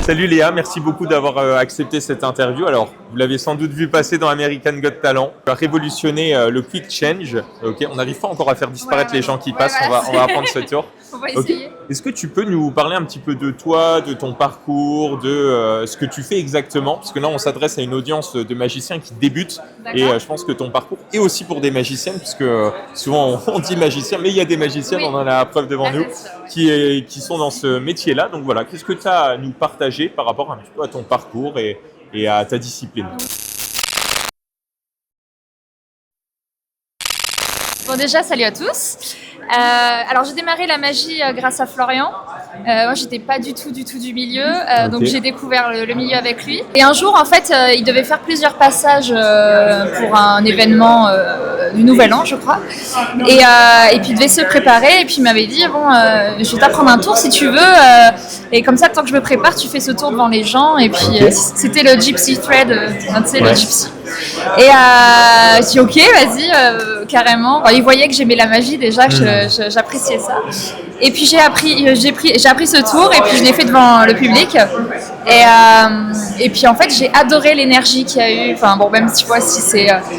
Salut Léa, merci beaucoup d'avoir accepté cette interview. Alors, vous l'avez sans doute vu passer dans American Got Talent. On va révolutionner le quick change. Ok, on n'arrive pas encore à faire disparaître les gens qui passent. On va apprendre ce tour. On va essayer. Est-ce que tu peux nous parler un petit peu de toi, de ton parcours, de ce que tu fais exactement? Parce que là, on s'adresse à une audience de magiciens qui débutent. Et je pense que ton parcours est aussi pour des magiciennes, puisque souvent on dit magicien, mais il y a des magiciennes, on en a la preuve devant nous, qui sont dans ce métier-là. Donc voilà, qu'est-ce que tu as à nous partager par rapport un petit peu à ton parcours et à ta discipline? Bon, déjà, salut à tous. Alors, j'ai démarré la magie grâce à Florian. Moi, j'étais pas du tout du milieu, donc j'ai découvert le milieu avec lui. Et un jour, en fait, il devait faire plusieurs passages pour un événement du Nouvel An, je crois. Et puis, il devait se préparer. Et puis, il m'avait dit, bon, je vais t'apprendre un tour si tu veux. Et comme ça, tant que je me prépare, tu fais ce tour devant les gens. Et puis, c'était le Gypsy Thread, tu sais, le Gypsy. Et je dis, ok, vas-y, carrément. Bon, il voyait que j'aimais la magie déjà, que j'appréciais ça. Et puis j'ai appris ce tour et puis je l'ai fait devant le public. Et puis en fait j'ai adoré l'énergie qu'il y a eu. Enfin bon, même si tu vois, si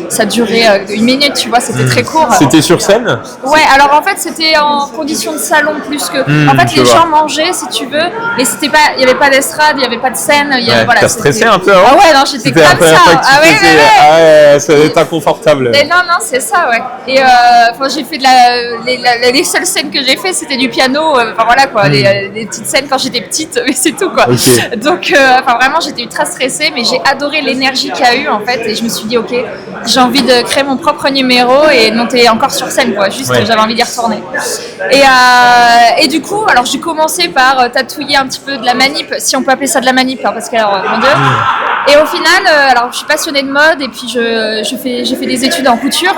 ça durait 1 minute, tu vois, c'était très court. C'était sur scène? Ouais, alors en fait c'était en condition de salon plus que. En fait les gens mangeaient si tu veux, et c'était pas, il y avait pas d'estrade, il y avait pas de scène. Voilà, t'as stressé un peu avant? Ah ouais, non, j'étais comme ça. Ah ouais, ça va être inconfortable. Mais non, c'est ça, ouais. Et j'ai fait les seules scènes que j'ai fait, c'était du piano. Enfin voilà quoi, les petites scènes quand j'étais petite, mais c'est tout quoi. Donc vraiment j'étais ultra stressée, mais j'ai adoré l'énergie qu'il y a eu en fait, et je me suis dit ok, j'ai envie de créer mon propre numéro et de monter encore sur scène quoi. Juste j'avais envie d'y retourner. Et du coup, alors j'ai commencé par tatouiller un petit peu de la manip, si on peut appeler ça de la manip, hein, parce que alors mon Dieu. Et au final, alors je suis passionnée de mode et puis j'ai fait des études en couture.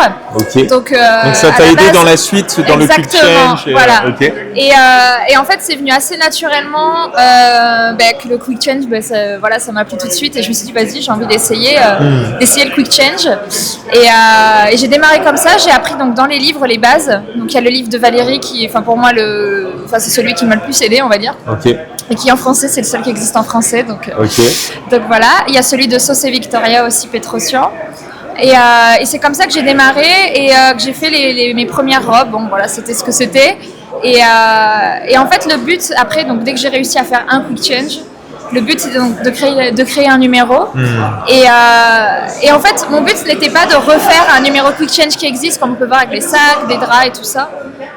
Donc ça t'a aidé dans la suite, dans le quick change. Voilà. Et en fait, c'est venu assez naturellement que le quick change, ça m'a plu tout de suite et je me suis dit vas-y, j'ai envie d'essayer le quick change. Et j'ai démarré comme ça. J'ai appris donc dans les livres les bases. Donc il y a le livre de Valérie qui, pour moi c'est celui qui m'a le plus aidé, on va dire. Et qui en français, c'est le seul qui existe en français. Donc voilà. Il y a celui de Sauce et Victoria aussi, Petrosian. Et c'est comme ça que j'ai démarré et que j'ai fait mes premières robes. Bon, voilà, c'était ce que c'était. Et en fait, le but, après, donc, dès que j'ai réussi à faire un quick change, le but, c'était donc de créer un numéro. Et en fait, mon but, ce n'était pas de refaire un numéro quick change qui existe, comme on peut voir avec les sacs, des draps et tout ça.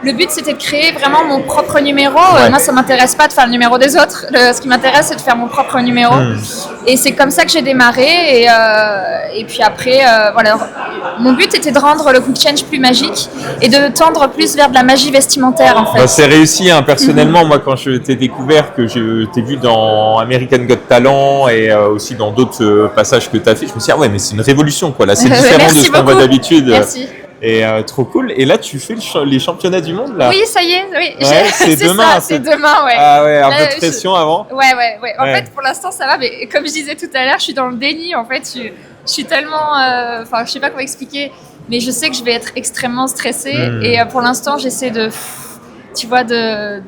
Le but, c'était de créer vraiment mon propre numéro. Moi, ça m'intéresse pas de faire le numéro des autres. Ce qui m'intéresse, c'est de faire mon propre numéro. Et c'est comme ça que j'ai démarré. Et puis après, voilà. Mon but était de rendre le quick change plus magique et de tendre plus vers de la magie vestimentaire, en fait. C'est réussi, hein. Personnellement, moi, quand je t'ai découvert, que je t'ai vu dans American Got Talent et aussi dans d'autres passages que tu as fait, je me suis dit, ah ouais, mais c'est une révolution, quoi. Là, c'est différent de ce qu'on voit d'habitude. Merci. Et trop cool. Et là, tu fais les championnats du monde, là? Oui, ça y est. Oui. C'est demain. C'est demain, ouais. Ah ouais, un peu de pression avant. Ouais. En fait, pour l'instant, ça va. Mais comme je disais tout à l'heure, je suis dans le déni. En fait, je suis tellement... je sais pas comment expliquer. Mais je sais que je vais être extrêmement stressée. Et pour l'instant, j'essaie de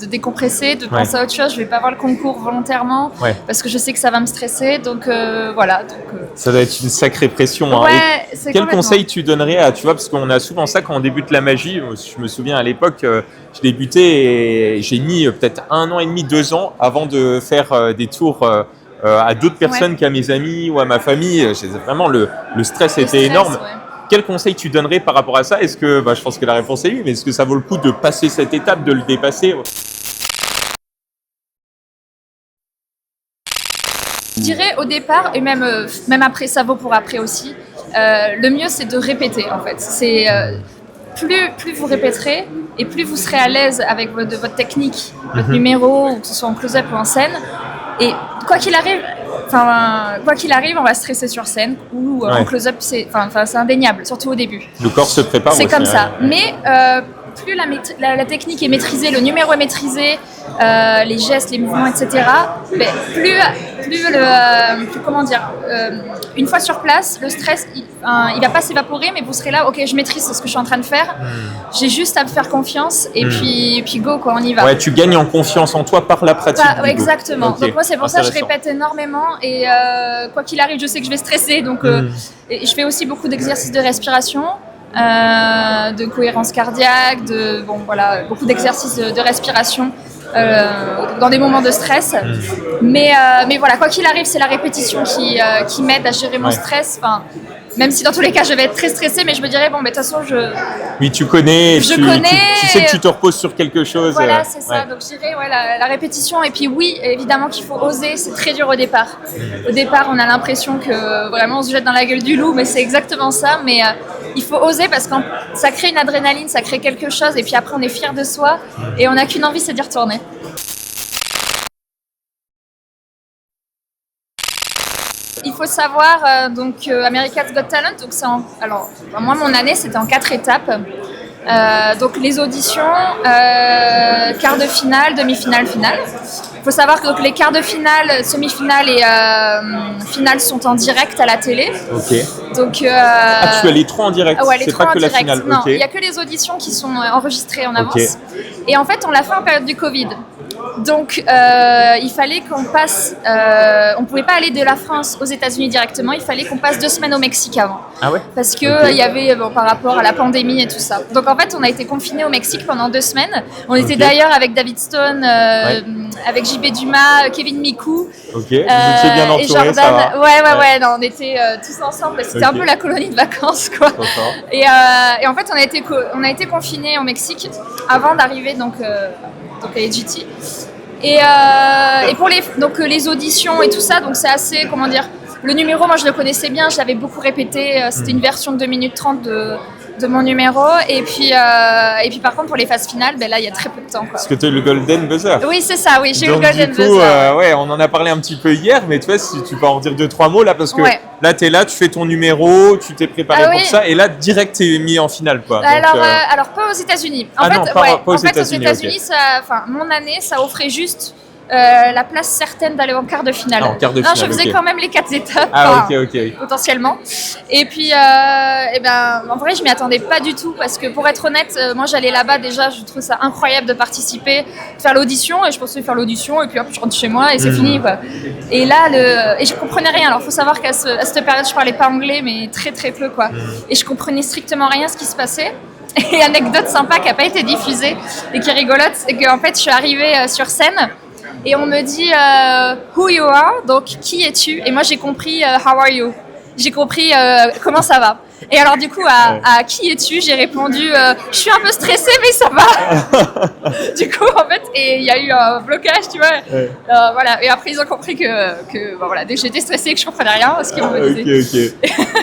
décompresser, de penser à autre chose. Je vais pas voir le concours volontairement parce que je sais que ça va me stresser. Donc voilà. Ça doit être une sacrée pression. Quel conseil tu donnerais à, tu vois, parce qu'on a souvent ça quand on débute la magie. Je me souviens à l'époque, je débutais et j'ai mis peut-être 1 an et demi, 2 ans avant de faire des tours à d'autres personnes qu'à mes amis ou à ma famille. Vraiment, le stress était énorme. Quel conseil tu donnerais par rapport à ça? Est-ce que, je pense que la réponse est oui, mais est-ce que ça vaut le coup de passer cette étape, de le dépasser? Je dirais au départ, et même après, ça vaut pour après aussi, le mieux c'est de répéter en fait. C'est plus vous répéterez et plus vous serez à l'aise avec votre technique, votre numéro, ou que ce soit en close-up ou en scène. Et quoi qu'il arrive, on va stresser sur scène ou en close-up, c'est indéniable, surtout au début. Le corps se prépare. C'est comme ça. Mais plus la technique est maîtrisée, le numéro est maîtrisé, les gestes, les mouvements, etc., plus comment dire, une fois sur place, le stress, il va pas s'évaporer, mais vous serez là, ok, je maîtrise ce que je suis en train de faire, j'ai juste à me faire confiance, et puis go, quoi, on y va. Ouais, tu gagnes en confiance en toi par la pratique. Exactement. Okay. Donc moi, c'est pour ça que je répète énormément, et quoi qu'il arrive, je sais que je vais stresser, donc et je fais aussi beaucoup d'exercices de respiration. De cohérence cardiaque, beaucoup d'exercices de respiration dans des moments de stress. Mais voilà, quoi qu'il arrive, c'est la répétition qui m'aide à gérer mon stress. Enfin, même si dans tous les cas, je vais être très stressée, mais je me dirais, bon, mais de toute façon, Oui, tu connais, tu sais que tu te reposes sur quelque chose. Voilà, c'est ça. Donc, je dirais, la répétition. Et puis, oui, évidemment qu'il faut oser. C'est très dur au départ. Au départ, on a l'impression que vraiment, on se jette dans la gueule du loup, mais c'est exactement ça. Mais il faut oser parce que ça crée une adrénaline, ça crée quelque chose. Et puis après, on est fier de soi et on n'a qu'une envie, c'est d'y retourner. Il faut savoir, America's Got Talent, donc moi, mon année, c'était en 4 étapes. Donc les auditions, quart de finale, demi-finale, finale. Il faut savoir que donc, les quarts de finale, semi-finale et finale sont en direct à la télé. Ok. Donc, tu as les 3 en direct, ouais, c'est pas que la finale. Non, il n'y a que les auditions qui sont enregistrées en avance. Et en fait, on l'a fait en période du Covid. Donc, il fallait qu'on passe... on ne pouvait pas aller de la France aux États-Unis directement, il fallait qu'on passe 2 semaines au Mexique avant. Ah ouais? Parce qu'il y avait, par rapport à la pandémie et tout ça. Donc, en fait, on a été confinés au Mexique pendant 2 semaines. On était d'ailleurs avec David Stone, avec JB Dumas, Kevin Mikou. Ok, vous étiez bien entourés, et Jordan. Ça va. Ouais, non, on était tous ensemble. C'était un peu la colonie de vacances, quoi. Et en fait, on a été confinés au Mexique avant d'arriver donc à AGT. Et pour les auditions et tout ça, donc c'est assez, comment dire, le numéro, moi je le connaissais bien, je l'avais beaucoup répété, c'était une version de 2 minutes 30 de mon numéro, et puis par contre pour les phases finales, là il y a très peu de temps, quoi. Parce que tu as eu le Golden Buzzer. Oui, c'est ça, oui, j'ai eu le Golden Buzzer. Ouais, on en a parlé un petit peu hier, mais tu vois, si tu peux en dire 2-3 mots là, parce que là tu es là, tu fais ton numéro, tu t'es préparé pour ça, et là direct tu es mis en finale, quoi. Alors pas aux États-Unis. Pas aux États-Unis, okay. Mon année, ça offrait juste la place certaine d'aller en quart de finale. En quart de finale, je faisais quand même les 4 étapes, potentiellement. Et puis, en vrai, je m'y attendais pas du tout parce que, pour être honnête, moi j'allais là-bas déjà, je trouve ça incroyable de participer, de faire l'audition, et je pensais faire l'audition et puis hop, je rentre chez moi et c'est fini, quoi. Et là, et je comprenais rien. Alors, faut savoir qu'à cette période, je parlais pas anglais, mais très très peu, quoi. Et je comprenais strictement rien ce qui se passait. Et anecdote sympa qui a pas été diffusée et qui est rigolote, c'est qu'en fait, je suis arrivée sur scène. Et on me dit who you are, donc qui es-tu? Et moi j'ai compris how are you. J'ai compris comment ça va. Et alors du coup à qui es-tu, j'ai répondu je suis un peu stressée mais ça va. Du coup en fait, et il y a eu un blocage, tu vois. Voilà. Et après ils ont compris que voilà, dès que j'étais stressée et que je comprenais rien, ce qu'ils m'ont dit.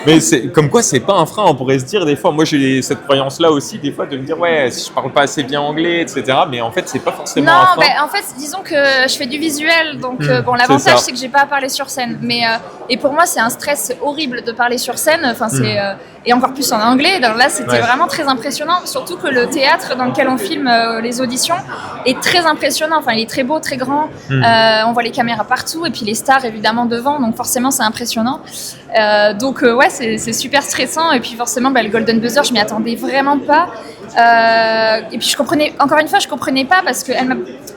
Mais c'est comme quoi c'est pas un frein, on pourrait se dire des fois. Moi j'ai cette croyance là aussi des fois de me dire si je parle pas assez bien anglais, etc. Mais en fait c'est pas forcément un frein. En fait disons que je fais du visuel, donc l'avantage c'est que j'ai pas à parler sur scène. Mais et pour moi c'est un stress horrible de parler sur scène. Enfin et encore plus en anglais. Donc là, c'était vraiment très impressionnant. Surtout que le théâtre dans lequel on filme les auditions est très impressionnant. Enfin, il est très beau, très grand. On voit les caméras partout et puis les stars évidemment devant. Donc forcément, c'est impressionnant. C'est super stressant. Et puis forcément, le Golden Buzzer, je m'y attendais vraiment pas. Et puis je comprenais pas parce que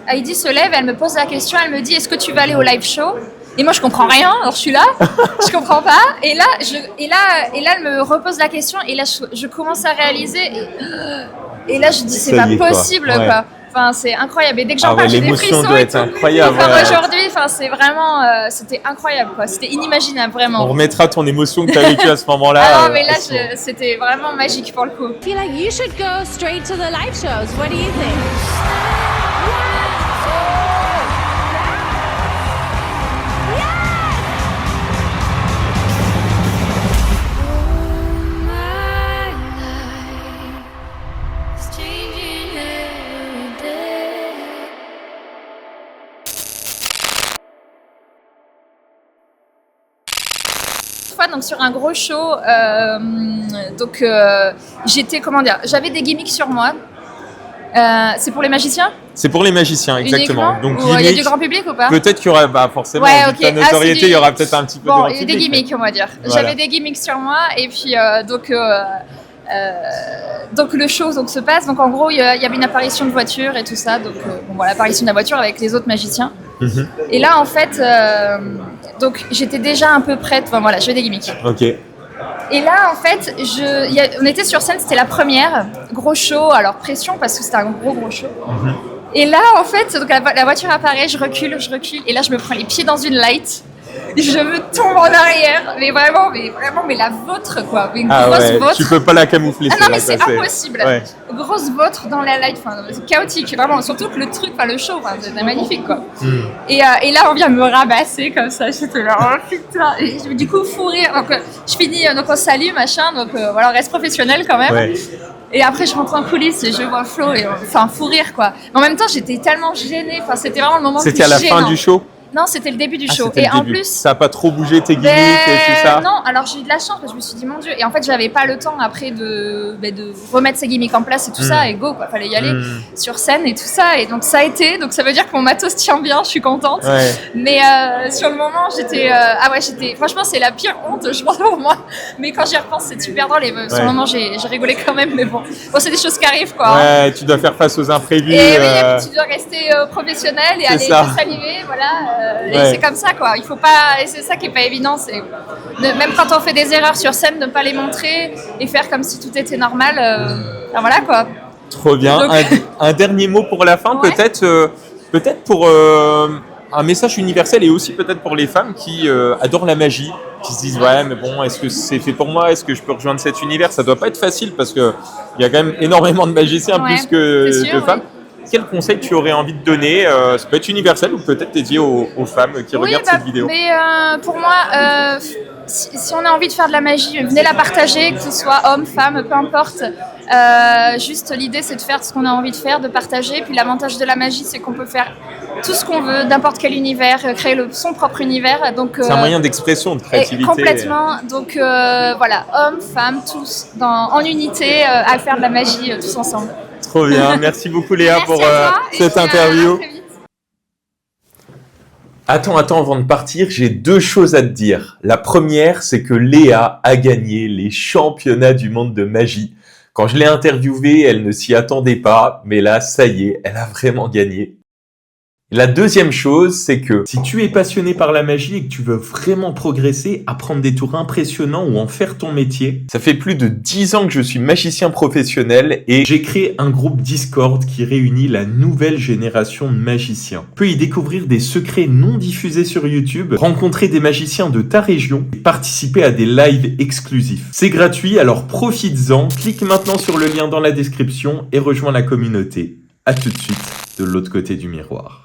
Heidi se lève, elle me pose la question, elle me dit est-ce que tu vas aller au live show? Et moi je comprends rien, alors je suis là, je comprends pas. Et là elle me repose la question et là je commence à réaliser et là je dis c'est pas possible, quoi. Enfin, c'est incroyable. Et dès que j'en parle, j'ai des frissons. L'émotion doit être incroyable. Aujourd'hui, c'est vraiment, c'était incroyable, quoi. C'était inimaginable, vraiment. On remettra ton émotion que tu as vécue à ce moment-là. Non, mais là, c'était vraiment magique pour le coup. I feel like you should go straight to the live shows. What do you think? Donc sur un gros show, j'étais, j'avais des gimmicks sur moi. C'est pour les magiciens? C'est pour les magiciens, exactement. Donc il y a du grand public ou pas? Peut-être qu'il y aura, forcément, vu ta notoriété, il y aura peut-être un petit peu de grand public. Il y a des gimmicks, on va dire. Voilà. J'avais des gimmicks sur moi, et puis donc le show se passe. Donc en gros, il y avait une apparition de voiture et tout ça. Donc l'apparition de la voiture avec les autres magiciens. Mm-hmm. Et là, en fait, donc j'étais déjà un peu prête. Enfin voilà, je fais des gimmicks. Ok. Et là, en fait, on était sur scène, c'était la première, gros show, alors pression parce que c'était un gros show. Mm-hmm. Et là, en fait, donc la voiture apparaît, je recule, et là, je me prends les pieds dans une light. Je me tombe en arrière, mais la vôtre, quoi. Une grosse vôtre. Tu peux pas la camoufler. Ah non, mais c'est impossible. Ouais. Grosse vôtre dans la light, c'est chaotique, vraiment. Surtout que le show, c'était magnifique, quoi. Mm. Et là, on vient me rabasser comme ça. J'étais là, oh putain. Et du coup, fou rire. Donc, je finis, donc on salue, machin. Donc on reste professionnel quand même. Ouais. Et après, je rentre en coulisses et je vois Flo, fou rire, quoi. Mais en même temps, j'étais tellement gênée. C'était vraiment le moment le plus gênant. C'était à la fin du show? Non, c'était le début du show. Et en plus, ça a pas trop bougé tes gimmicks et tout ça? Non, alors j'ai eu de la chance parce que je me suis dit mon Dieu. Et en fait, j'avais pas le temps après de remettre ces gimmicks en place et tout ça. Et go, quoi. Fallait y aller sur scène et tout ça. Et donc ça a été. Donc ça veut dire que mon matos tient bien. Je suis contente. Ouais. Mais sur le moment, j'étais. Franchement, c'est la pire honte, je pense pour moi. Mais quand j'y repense, c'est super drôle. Et sur le moment, j'ai rigolé quand même. Mais bon, c'est des choses qui arrivent, quoi. Ouais, tu dois faire face aux imprévus. Et oui, tu dois rester professionnel et aller s'animer, voilà. Et c'est comme ça, quoi. Il faut pas, et c'est ça qui est pas évident, c'est même quand on fait des erreurs sur scène, ne pas les montrer et faire comme si tout était normal. Voilà, quoi. Trop bien. Donc... un dernier mot pour la fin, peut-être pour un message universel et aussi peut-être pour les femmes qui adorent la magie, qui se disent ouais, mais bon, est-ce que c'est fait pour moi? Est-ce que je peux rejoindre cet univers? Ça doit pas être facile parce que il y a quand même énormément de magiciens plus que de femmes. Quel conseil tu aurais envie de donner? Ça peut être universel ou peut-être dédié aux femmes qui regardent cette vidéo. Mais pour moi, si on a envie de faire de la magie, venez la partager, que ce soit homme, femme, peu importe. Juste l'idée, c'est de faire ce qu'on a envie de faire, de partager. Puis l'avantage de la magie, c'est qu'on peut faire tout ce qu'on veut, n'importe quel univers, créer son propre univers. Donc, c'est un moyen d'expression, de créativité. Complètement. Donc voilà, hommes, femmes, tous en unité, à faire de la magie tous ensemble. Trop bien, merci beaucoup Léa pour cette interview. Attends, avant de partir, j'ai 2 choses à te dire. La première, c'est que Léa a gagné les championnats du monde de magie. Quand je l'ai interviewée, elle ne s'y attendait pas, mais là, ça y est, elle a vraiment gagné. La deuxième chose, c'est que si tu es passionné par la magie et que tu veux vraiment progresser, apprendre des tours impressionnants ou en faire ton métier, ça fait plus de 10 ans que je suis magicien professionnel et j'ai créé un groupe Discord qui réunit la nouvelle génération de magiciens. Tu peux y découvrir des secrets non diffusés sur YouTube, rencontrer des magiciens de ta région et participer à des lives exclusifs. C'est gratuit, alors profites-en, clique maintenant sur le lien dans la description et rejoins la communauté. À tout de suite de l'autre côté du miroir.